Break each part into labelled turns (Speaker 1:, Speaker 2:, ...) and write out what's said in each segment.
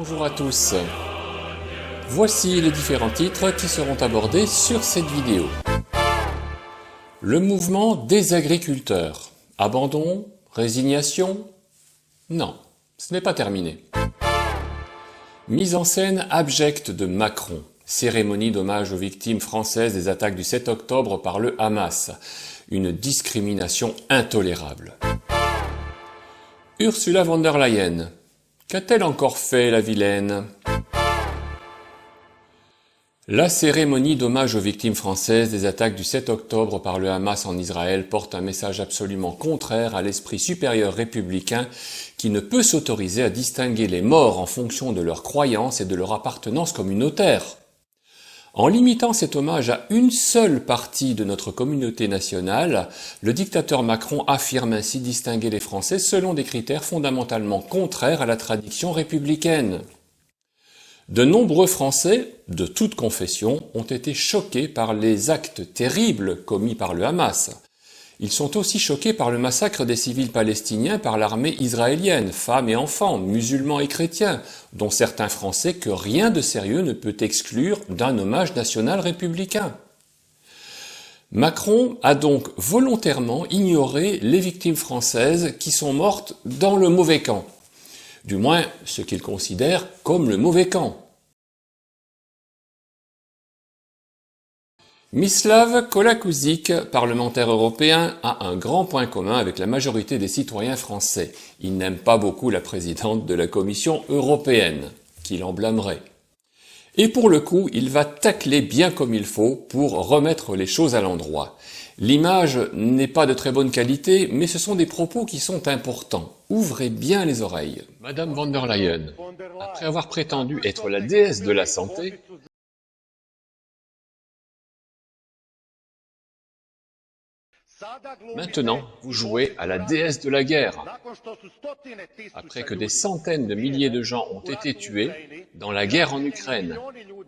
Speaker 1: Bonjour à tous. Voici les différents titres qui seront abordés sur cette vidéo. Le mouvement des agriculteurs. Abandon? Résignation? Non, ce n'est pas terminé. Mise en scène abjecte de Macron. Cérémonie d'hommage aux victimes françaises des attaques du 7 octobre par le Hamas. Une discrimination intolérable. Ursula von der Leyen. Qu'a-t-elle encore fait, la vilaine? La cérémonie d'hommage aux victimes françaises des attaques du 7 octobre par le Hamas en Israël porte un message absolument contraire à l'esprit supérieur républicain qui ne peut s'autoriser à distinguer les morts en fonction de leurs croyances et de leur appartenance communautaire. En limitant cet hommage à une seule partie de notre communauté nationale, le dictateur Macron affirme ainsi distinguer les Français selon des critères fondamentalement contraires à la tradition républicaine. De nombreux Français, de toute confession, ont été choqués par les actes terribles commis par le Hamas. Ils sont aussi choqués par le massacre des civils palestiniens par l'armée israélienne, femmes et enfants, musulmans et chrétiens, dont certains Français que rien de sérieux ne peut exclure d'un hommage national républicain. Macron a donc volontairement ignoré les victimes françaises qui sont mortes dans le mauvais camp, du moins ce qu'il considère comme le mauvais camp. Mislav Kolakuzic, parlementaire européen, a un grand point commun avec la majorité des citoyens français. Il n'aime pas beaucoup la présidente de la Commission européenne, qui l'en blâmerait. Et pour le coup, il va tacler bien comme il faut pour remettre les choses à l'endroit. L'image n'est pas de très bonne qualité, mais ce sont des propos qui sont importants. Ouvrez bien les oreilles. Madame von der Leyen, après avoir prétendu être la déesse de la santé, maintenant, vous jouez à la déesse de la guerre. Après que des centaines de milliers de gens ont été tués dans la guerre en Ukraine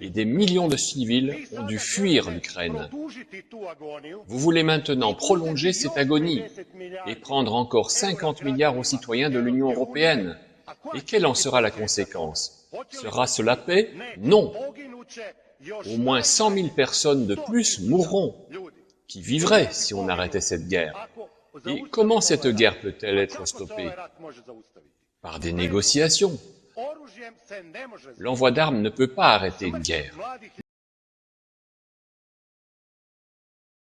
Speaker 1: et des millions de civils ont dû fuir l'Ukraine, vous voulez maintenant prolonger cette agonie et prendre encore 50 milliards aux citoyens de l'Union européenne. Et quelle en sera la conséquence? Sera-ce la paix? Non. Au moins 100 000 personnes de plus mourront. Qui vivrait si on arrêtait cette guerre? Et comment cette guerre peut-elle être stoppée? Par des négociations. L'envoi d'armes ne peut pas arrêter une guerre.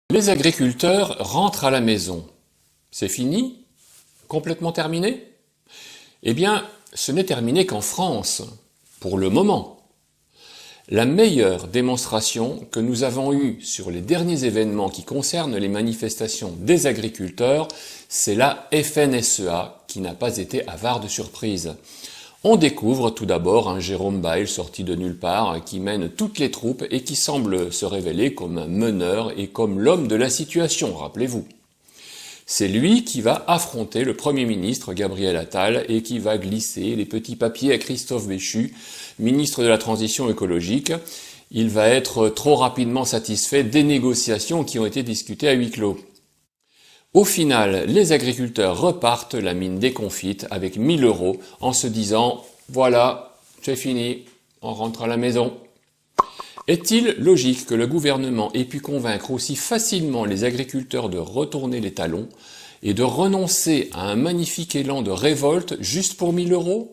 Speaker 1: Les agriculteurs rentrent à la maison. C'est fini? Complètement terminé? Eh bien, ce n'est terminé qu'en France, pour le moment. La meilleure démonstration que nous avons eue sur les derniers événements qui concernent les manifestations des agriculteurs, c'est la FNSEA qui n'a pas été avare de surprises. On découvre tout d'abord un Jérôme Bail sorti de nulle part qui mène toutes les troupes et qui semble se révéler comme un meneur et comme l'homme de la situation, rappelez-vous. C'est lui qui va affronter le Premier ministre Gabriel Attal et qui va glisser les petits papiers à Christophe Béchu, ministre de la Transition écologique. Il va être trop rapidement satisfait des négociations qui ont été discutées à huis clos. Au final, les agriculteurs repartent la mine déconfite avec 1 000 € en se disant « Voilà, c'est fini, on rentre à la maison ». Est-il logique que le gouvernement ait pu convaincre aussi facilement les agriculteurs de retourner les talons et de renoncer à un magnifique élan de révolte juste pour 1 000 €?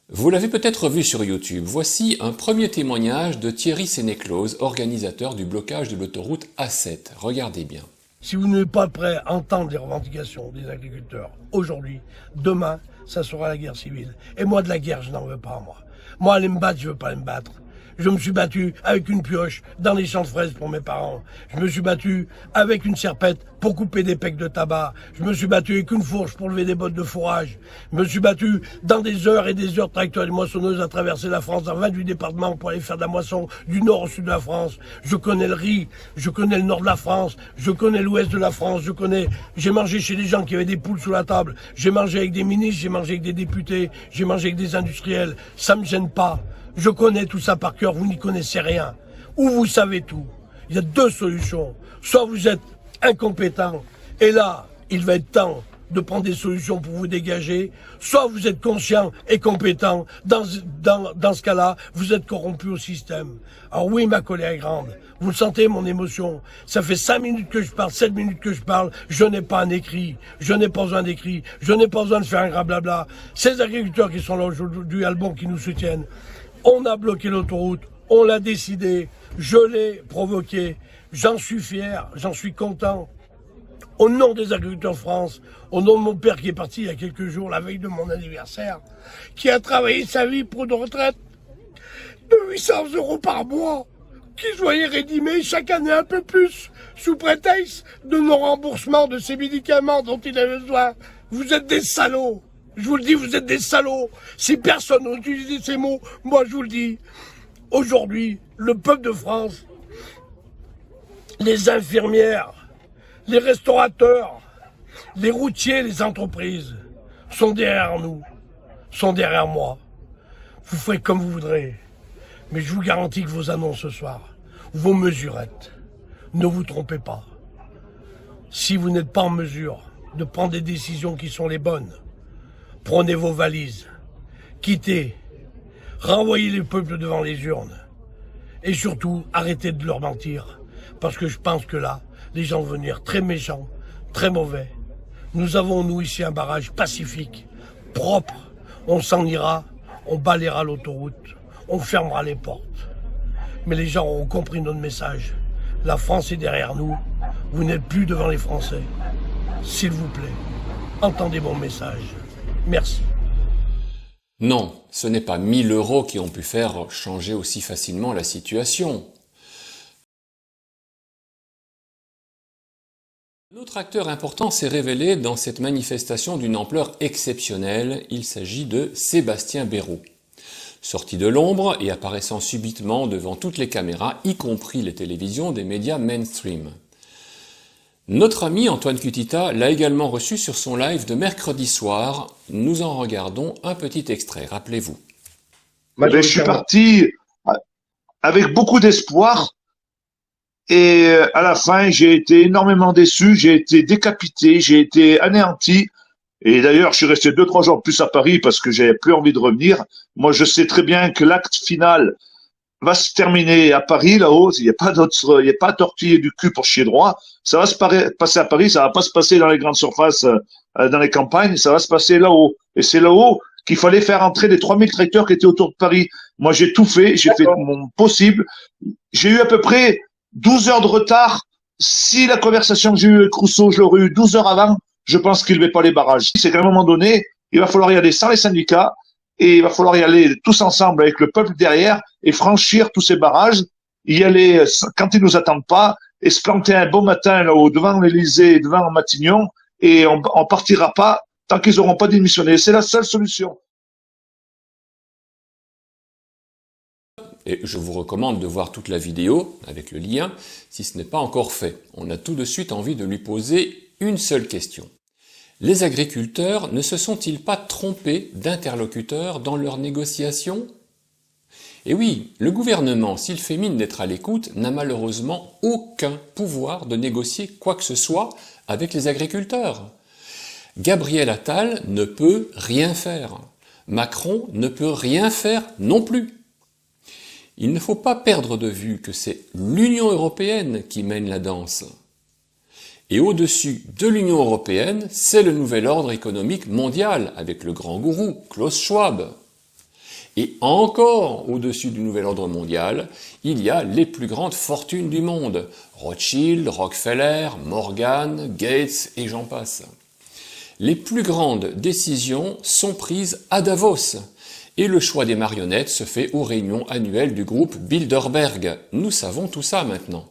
Speaker 1: Vous l'avez peut-être vu sur YouTube, voici un premier témoignage de Thierry Sénéclose, organisateur du blocage de l'autoroute A7. Regardez bien.
Speaker 2: Si vous n'êtes pas prêt à entendre les revendications des agriculteurs aujourd'hui, demain, ça sera la guerre civile. Et moi, de la guerre, je n'en veux pas, moi. Moi, aller me battre, je veux pas aller me battre. Je me suis battu avec une pioche dans les champs de fraises pour mes parents. Je me suis battu avec une serpette pour couper des pecs de tabac. Je me suis battu avec une fourche pour lever des bottes de fourrage. Je me suis battu dans des heures et des heures de tracteurs et moissonneuses à traverser la France dans 28 départements pour aller faire de la moisson du nord au sud de la France. Je connais le riz, je connais le nord de la France, je connais l'ouest de la France, j'ai mangé chez des gens qui avaient des poules sous la table, j'ai mangé avec des ministres, j'ai mangé avec des députés, j'ai mangé avec des industriels. Ça me gêne pas. Je connais tout ça par cœur, vous n'y connaissez rien. Ou vous savez tout. Il y a deux solutions. Soit vous êtes incompétent, et là, il va être temps de prendre des solutions pour vous dégager, soit vous êtes conscient et compétent, dans ce cas-là, vous êtes corrompu au système. Alors oui, ma colère est grande, vous le sentez, mon émotion, ça fait 5 minutes que je parle, 7 minutes que je parle, je n'ai pas un écrit, je n'ai pas besoin d'écrit, je n'ai pas besoin de faire un gras blabla. Ces agriculteurs qui sont là aujourd'hui, Albon, qui nous soutiennent, on a bloqué l'autoroute, on l'a décidé, je l'ai provoqué, j'en suis fier, j'en suis content. Au nom des agriculteurs de France, au nom de mon père qui est parti il y a quelques jours, la veille de mon anniversaire, qui a travaillé sa vie pour une retraite de 800 € par mois, qui se voyait rédimer chaque année un peu plus, sous prétexte de non-remboursement de ses médicaments dont il avait besoin. Vous êtes des salauds. Je vous le dis, vous êtes des salauds. Si personne n'a utilisé ces mots, moi je vous le dis. Aujourd'hui, le peuple de France, les infirmières, les restaurateurs, les routiers, les entreprises sont derrière nous, sont derrière moi. Vous ferez comme vous voudrez, mais je vous garantis que vos annonces ce soir, vos mesurettes, ne vous trompez pas. Si vous n'êtes pas en mesure de prendre des décisions qui sont les bonnes, prenez vos valises, quittez, renvoyez les peuples devant les urnes et surtout arrêtez de leur mentir, parce que je pense que là, les gens vont venir très méchants, très mauvais. Nous avons, nous, ici, un barrage pacifique, propre. On s'en ira, on balayera l'autoroute, on fermera les portes. Mais les gens auront compris notre message. La France est derrière nous. Vous n'êtes plus devant les Français. S'il vous plaît, entendez mon message. Merci.
Speaker 1: Non, ce n'est pas 1 000 € qui ont pu faire changer aussi facilement la situation. Un autre acteur important s'est révélé dans cette manifestation d'une ampleur exceptionnelle. Il s'agit de Sébastien Bayrou. Sorti de l'ombre et apparaissant subitement devant toutes les caméras, y compris les télévisions des médias mainstream. Notre ami Antoine Cutita l'a également reçu sur son live de mercredi soir. Nous en regardons un petit extrait, rappelez-vous.
Speaker 3: Je suis parti avec beaucoup d'espoir. Et à la fin, j'ai été énormément déçu, j'ai été décapité, j'ai été anéanti. Et d'ailleurs, je suis resté 2-3 jours plus à Paris parce que j'avais plus envie de revenir. Moi, je sais très bien que l'acte final va se terminer à Paris, là-haut. Il n'y a pas d'autre, il n'y a pas à tortiller du cul pour chier droit. Ça va se passer à Paris, ça va pas se passer dans les grandes surfaces, dans les campagnes, ça va se passer là-haut. Et c'est là-haut qu'il fallait faire entrer les 3000 tracteurs qui étaient autour de Paris. Moi, j'ai tout fait, j'ai fait mon possible. J'ai eu à peu près 12 heures de retard. Si la conversation que j'ai eue avec Rousseau, je l'aurais eu 12 heures avant, je pense qu'il ne levait pas les barrages. C'est qu'à un moment donné, il va falloir y aller sans les syndicats et il va falloir y aller tous ensemble avec le peuple derrière et franchir tous ces barrages, y aller quand ils nous attendent pas et se planter un beau matin là-haut devant l'Élysée, devant Matignon et on partira pas tant qu'ils n'auront pas démissionné. C'est la seule solution.
Speaker 1: Et je vous recommande de voir toute la vidéo, avec le lien, si ce n'est pas encore fait. On a tout de suite envie de lui poser une seule question. Les agriculteurs ne se sont-ils pas trompés d'interlocuteurs dans leurs négociations? Et oui, le gouvernement, s'il fait mine d'être à l'écoute, n'a malheureusement aucun pouvoir de négocier quoi que ce soit avec les agriculteurs. Gabriel Attal ne peut rien faire. Macron ne peut rien faire non plus. Il ne faut pas perdre de vue que c'est l'Union européenne qui mène la danse. Et au-dessus de l'Union européenne, c'est le nouvel ordre économique mondial, avec le grand gourou, Klaus Schwab. Et encore au-dessus du nouvel ordre mondial, il y a les plus grandes fortunes du monde, Rothschild, Rockefeller, Morgan, Gates et j'en passe. Les plus grandes décisions sont prises à Davos, et le choix des marionnettes se fait aux réunions annuelles du groupe Bilderberg. Nous savons tout ça maintenant.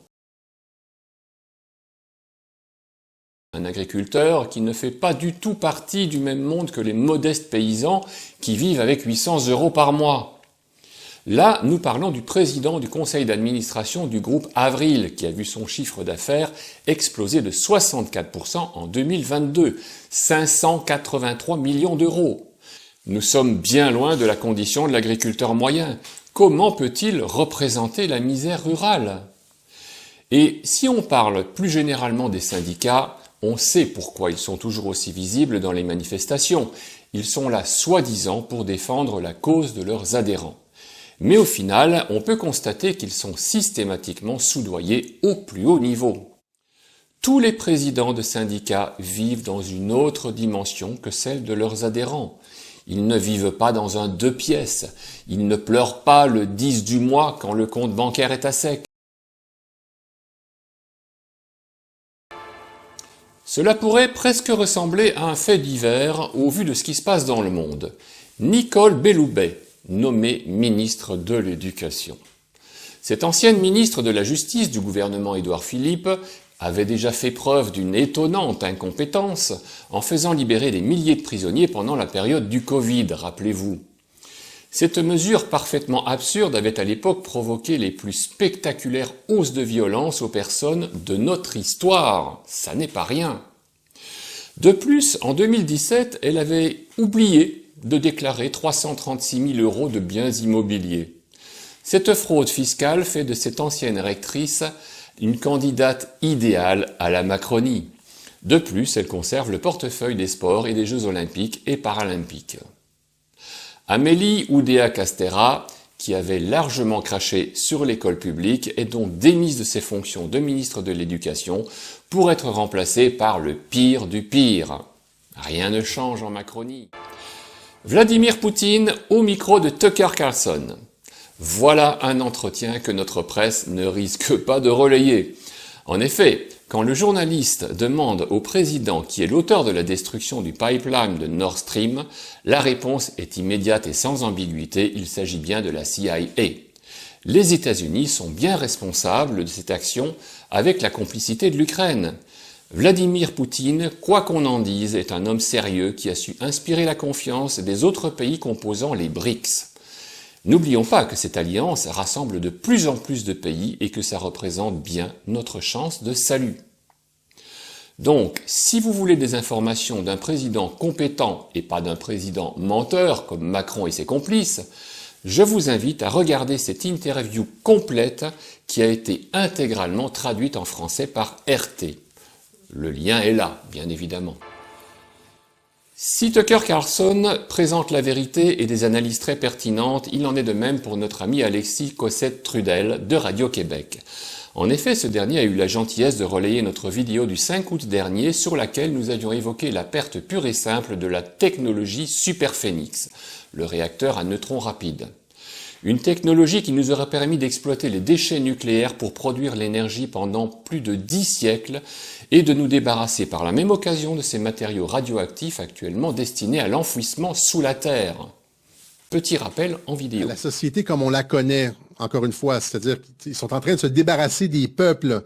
Speaker 1: Un agriculteur qui ne fait pas du tout partie du même monde que les modestes paysans qui vivent avec 800 € par mois. Là, nous parlons du président du conseil d'administration du groupe Avril, qui a vu son chiffre d'affaires exploser de 64% en 2022, 583 millions d'euros. Nous sommes bien loin de la condition de l'agriculteur moyen. Comment peut-il représenter la misère rurale? Et si on parle plus généralement des syndicats, On sait pourquoi ils sont toujours aussi visibles dans les manifestations. Ils sont là soi-disant pour défendre la cause de leurs adhérents. Mais au final, on peut constater qu'ils sont systématiquement soudoyés au plus haut niveau. Tous les présidents de syndicats vivent dans une autre dimension que celle de leurs adhérents. Ils ne vivent pas dans un 2 pièces. Ils ne pleurent pas le 10 du mois quand le compte bancaire est à sec. Cela pourrait presque ressembler à un fait divers au vu de ce qui se passe dans le monde. Nicole Belloubet, nommée ministre de l'Éducation. Cette ancienne ministre de la Justice du gouvernement Édouard Philippe avait déjà fait preuve d'une étonnante incompétence en faisant libérer des milliers de prisonniers pendant la période du Covid, rappelez-vous. Cette mesure parfaitement absurde avait à l'époque provoqué les plus spectaculaires hausses de violence aux personnes de notre histoire. Ça n'est pas rien. De plus, en 2017, elle avait oublié de déclarer 336 000 € de biens immobiliers. Cette fraude fiscale fait de cette ancienne rectrice une candidate idéale à la Macronie. De plus, elle conserve le portefeuille des sports et des Jeux olympiques et paralympiques. Amélie Oudéa-Castéra, qui avait largement craché sur l'école publique, est donc démise de ses fonctions de ministre de l'Éducation pour être remplacée par le pire du pire. Rien ne change en Macronie. Vladimir Poutine au micro de Tucker Carlson. Voilà un entretien que notre presse ne risque pas de relayer. En effet, quand le journaliste demande au président qui est l'auteur de la destruction du pipeline de Nord Stream, la réponse est immédiate et sans ambiguïté, il s'agit bien de la CIA. Les États-Unis sont bien responsables de cette action avec la complicité de l'Ukraine. Vladimir Poutine, quoi qu'on en dise, est un homme sérieux qui a su inspirer la confiance des autres pays composant les BRICS. N'oublions pas que cette alliance rassemble de plus en plus de pays et que ça représente bien notre chance de salut. Donc, si vous voulez des informations d'un président compétent et pas d'un président menteur comme Macron et ses complices, je vous invite à regarder cette interview complète qui a été intégralement traduite en français par RT. Le lien est là, bien évidemment. Si Tucker Carlson présente la vérité et des analyses très pertinentes, il en est de même pour notre ami Alexis Cossette-Trudel de Radio-Québec. En effet, ce dernier a eu la gentillesse de relayer notre vidéo du 5 août dernier sur laquelle nous avions évoqué la perte pure et simple de la technologie Superphénix, le réacteur à neutrons rapides. Une technologie qui nous aurait permis d'exploiter les déchets nucléaires pour produire l'énergie pendant plus de 10 siècles et de nous débarrasser par la même occasion de ces matériaux radioactifs actuellement destinés à l'enfouissement sous la terre. Petit rappel en vidéo.
Speaker 4: La société comme on la connaît, encore une fois, c'est-à-dire qu'ils sont en train de se débarrasser des peuples,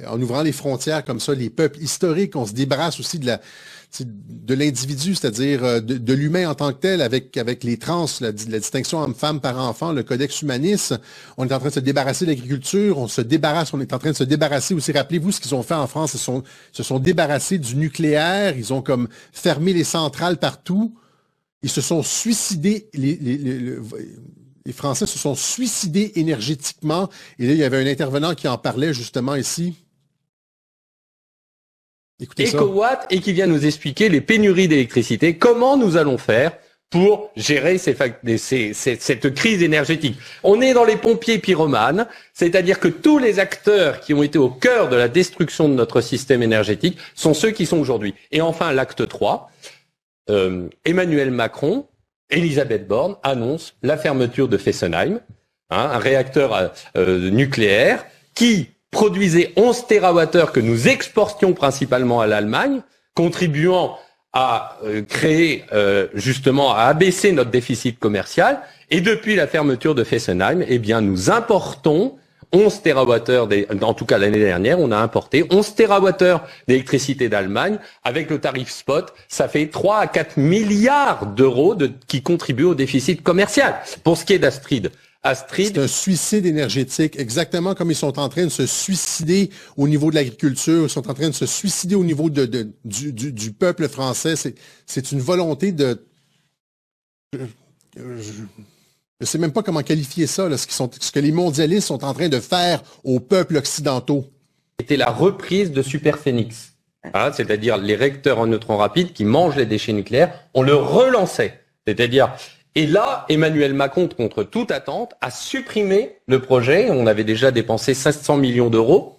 Speaker 4: en ouvrant les frontières comme ça, les peuples historiques, on se débarrasse aussi de l'individu, c'est-à-dire de l'humain en tant que tel, avec les trans, la distinction homme-femme par enfant, le codex humanis. On est en train de se débarrasser de l'agriculture, on est en train de se débarrasser aussi. Rappelez-vous ce qu'ils ont fait en France, ils se sont débarrassés du nucléaire, ils ont comme fermé les centrales partout. Ils se sont suicidés, les Français se sont suicidés énergétiquement. Et là, il y avait un intervenant qui en parlait justement ici. Écoutez ça.
Speaker 5: EcoWatt et qui vient nous expliquer les pénuries d'électricité, comment nous allons faire pour gérer cette crise énergétique. On est dans les pompiers pyromanes, c'est-à-dire que tous les acteurs qui ont été au cœur de la destruction de notre système énergétique sont ceux qui sont aujourd'hui. Et enfin, l'acte 3, Emmanuel Macron, Elisabeth Borne annoncent la fermeture de Fessenheim, un réacteur nucléaire qui produisait 11 TWh que nous exportions principalement à l'Allemagne, contribuant à créer justement à abaisser notre déficit commercial. Et depuis la fermeture de Fessenheim, eh bien nous importons 11 TWh, en tout cas l'année dernière, on a importé 11 TWh d'électricité d'Allemagne. Avec le tarif spot, ça fait 3 à 4 milliards d'euros qui contribuent au déficit commercial. Pour ce qui est d'Astrid,
Speaker 4: c'est un suicide énergétique, exactement comme ils sont en train de se suicider au niveau de l'agriculture, ils sont en train de se suicider au niveau du peuple français. C'est une volonté de... Je ne sais même pas comment qualifier ça, là, ce que les mondialistes sont en train de faire aux peuples occidentaux.
Speaker 5: C'était la reprise de Superphénix. hein, c'est-à-dire les réacteurs en neutrons rapides qui mangent les déchets nucléaires, on le relançait. C'est-à-dire, et là, Emmanuel Macron, contre toute attente, a supprimé le projet. On avait déjà dépensé 500 millions d'euros.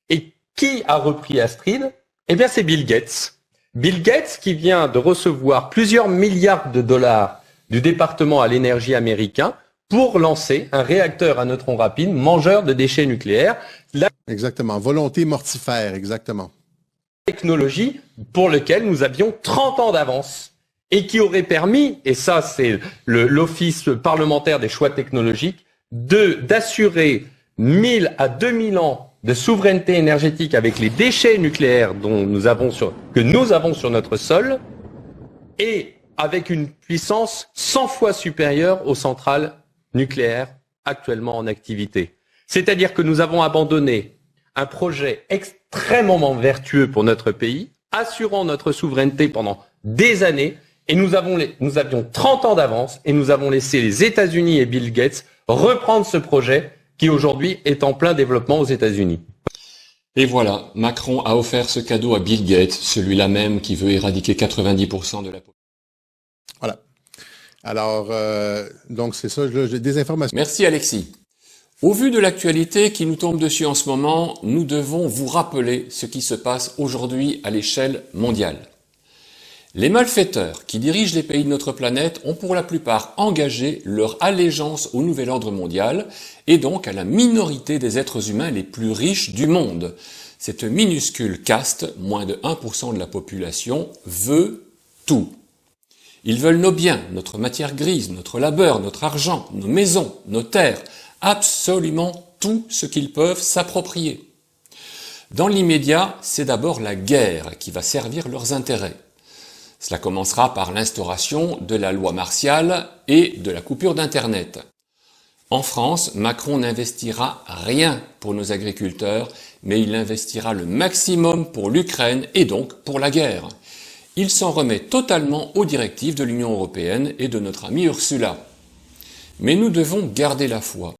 Speaker 5: Et qui a repris Astrid? Eh bien, c'est Bill Gates. Bill Gates qui vient de recevoir plusieurs milliards de dollars du département à l'énergie américain pour lancer un réacteur à neutrons rapides mangeur de déchets nucléaires. La
Speaker 4: Exactement. Volonté mortifère, exactement.
Speaker 5: technologie pour laquelle nous avions 30 ans d'avance et qui aurait permis, et ça c'est l'Office parlementaire des choix technologiques, d'assurer 1000 à 2000 ans de souveraineté énergétique avec les déchets nucléaires que nous avons sur notre sol et avec une puissance 100 fois supérieure aux centrales nucléaires actuellement en activité. C'est-à-dire que nous avons abandonné un projet extrêmement vertueux pour notre pays, assurant notre souveraineté pendant des années, et nous avions 30 ans d'avance, et nous avons laissé les États-Unis et Bill Gates reprendre ce projet qui aujourd'hui est en plein développement aux États-Unis.
Speaker 1: Et voilà, Macron a offert ce cadeau à Bill Gates, celui-là même qui veut éradiquer 90% de la population.
Speaker 4: Voilà. Alors, donc c'est ça, j'ai des informations.
Speaker 1: Merci Alexis. Au vu de l'actualité qui nous tombe dessus en ce moment, nous devons vous rappeler ce qui se passe aujourd'hui à l'échelle mondiale. Les malfaiteurs qui dirigent les pays de notre planète ont pour la plupart engagé leur allégeance au nouvel ordre mondial et donc à la minorité des êtres humains les plus riches du monde. Cette minuscule caste, moins de 1% de la population, veut tout. Ils veulent nos biens, notre matière grise, notre labeur, notre argent, nos maisons, nos terres, absolument tout ce qu'ils peuvent s'approprier. Dans l'immédiat, c'est d'abord la guerre qui va servir leurs intérêts. Cela commencera par l'instauration de la loi martiale et de la coupure d'Internet. En France, Macron n'investira rien pour nos agriculteurs, mais il investira le maximum pour l'Ukraine et donc pour la guerre. Il s'en remet totalement aux directives de l'Union européenne et de notre amie Ursula. Mais nous devons garder la foi.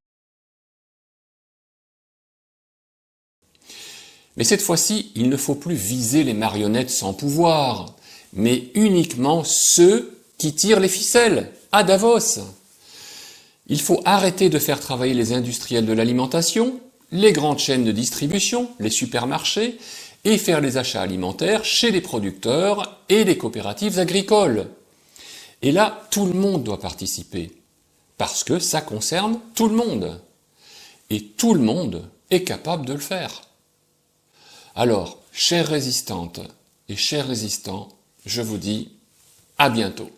Speaker 1: Mais cette fois-ci, il ne faut plus viser les marionnettes sans pouvoir, mais uniquement ceux qui tirent les ficelles, à Davos. Il faut arrêter de faire travailler les industriels de l'alimentation, les grandes chaînes de distribution, les supermarchés, et faire les achats alimentaires chez les producteurs et les coopératives agricoles. Et là, tout le monde doit participer, parce que ça concerne tout le monde. Et tout le monde est capable de le faire. Alors, chères résistantes et chers résistants, je vous dis à bientôt.